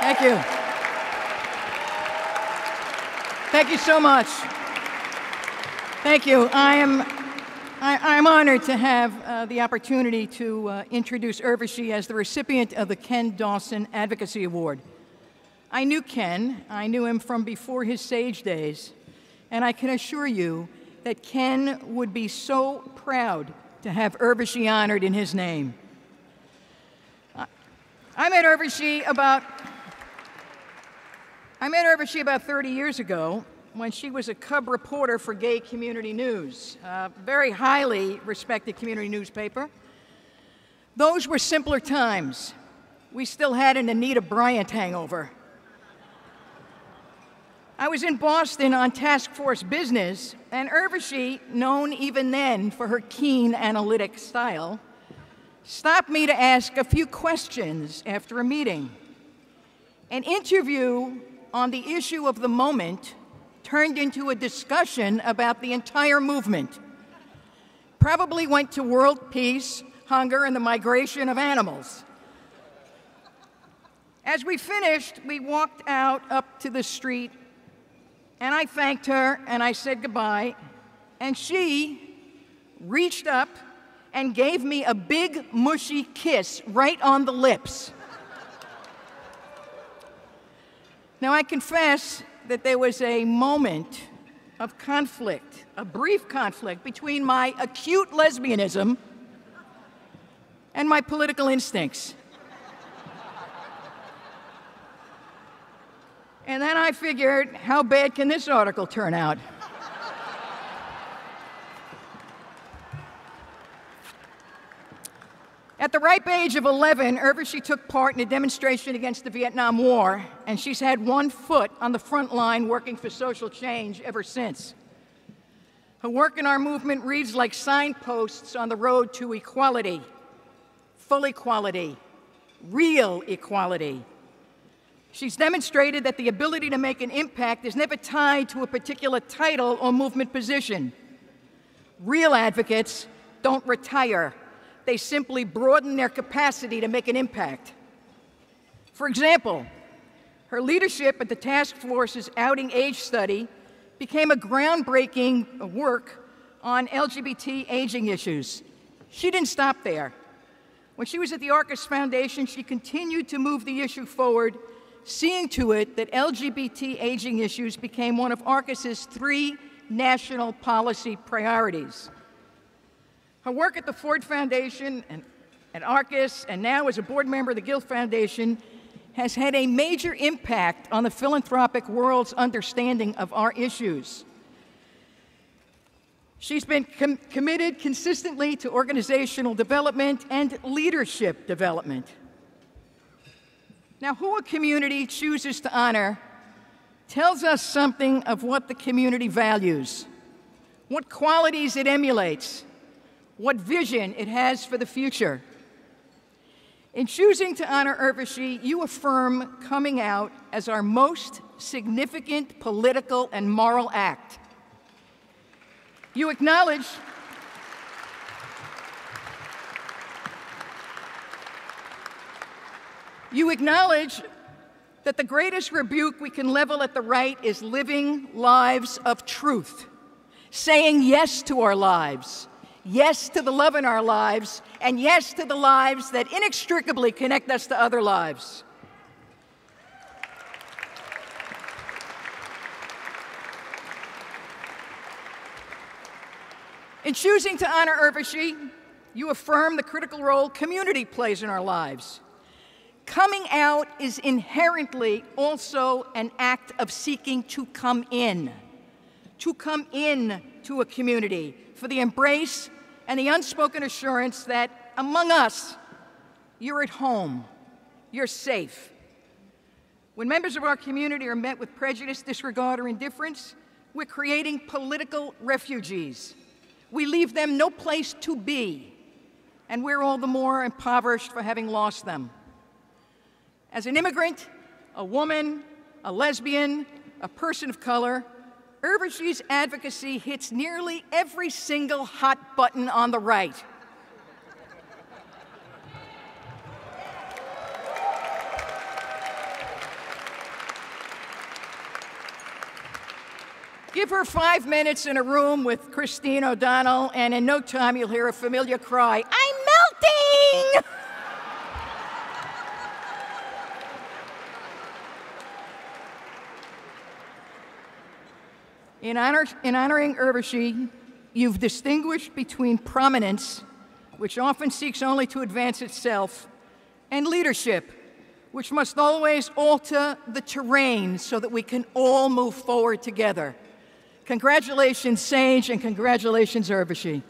Thank you. Thank you so much. Thank you. I'm honored to have the opportunity to introduce Urvashi as the recipient of the Ken Dawson Advocacy Award. I knew Ken. I knew him from before his Sage days, and I can assure you that Ken would be so proud to have Urvashi honored in his name. I met Urvashi about 30 years ago when she was a cub reporter for Gay Community News, a very highly respected community newspaper. Those were simpler times. We still had an Anita Bryant hangover. I was in Boston on task force business, and Urvashi, known even then for her keen analytic style, stopped me to ask a few questions after a meeting. An interview on the issue of the moment turned into a discussion about the entire movement. Probably went to world peace, hunger, and the migration of animals. As we finished, we walked out up to the street, and I thanked her, and I said goodbye, and she reached up and gave me a big, mushy kiss right on the lips. Now, I confess that there was a moment of conflict, a brief conflict, between my acute lesbianism and my political instincts. And then I figured, how bad can this article turn out? At the ripe age of 11, Urvashi took part in a demonstration against the Vietnam War, and she's had one foot on the front line working for social change ever since. Her work in our movement reads like signposts on the road to equality, full equality, real equality. She's demonstrated that the ability to make an impact is never tied to a particular title or movement position. Real advocates don't retire. They simply broaden their capacity to make an impact. For example, her leadership at the task force's outing age study became a groundbreaking work on LGBT aging issues. She didn't stop there. When she was at the Arcus Foundation, she continued to move the issue forward, seeing to it that LGBT aging issues became one of Arcus's 3 national policy priorities. Her work at the Ford Foundation and at Arcus, and now as a board member of the Guild Foundation, has had a major impact on the philanthropic world's understanding of our issues. She's been committed consistently to organizational development and leadership development. Now, who a community chooses to honor tells us something of what the community values, what qualities it emulates, what vision it has for the future. In choosing to honor Urvashi, you affirm coming out as our most significant political and moral act. You acknowledge that the greatest rebuke we can level at the right is living lives of truth, saying yes to our lives, yes to the love in our lives, and yes to the lives that inextricably connect us to other lives. In choosing to honor Urvashi, you affirm the critical role community plays in our lives. Coming out is inherently also an act of seeking to come in to a community for the embrace and the unspoken assurance that among us, you're at home, you're safe. When members of our community are met with prejudice, disregard, or indifference, we're creating political refugees. We leave them no place to be, and we're all the more impoverished for having lost them. As an immigrant, a woman, a lesbian, a person of color, Urvashi's advocacy hits nearly every single hot button on the right. give her 5 minutes in a room with Christine O'Donnell, and in no time you'll hear a familiar cry, "I'm melting!" In honoring Urvashi, you've distinguished between prominence, which often seeks only to advance itself, and leadership, which must always alter the terrain so that we can all move forward together. Congratulations, Sage, and congratulations, Urvashi.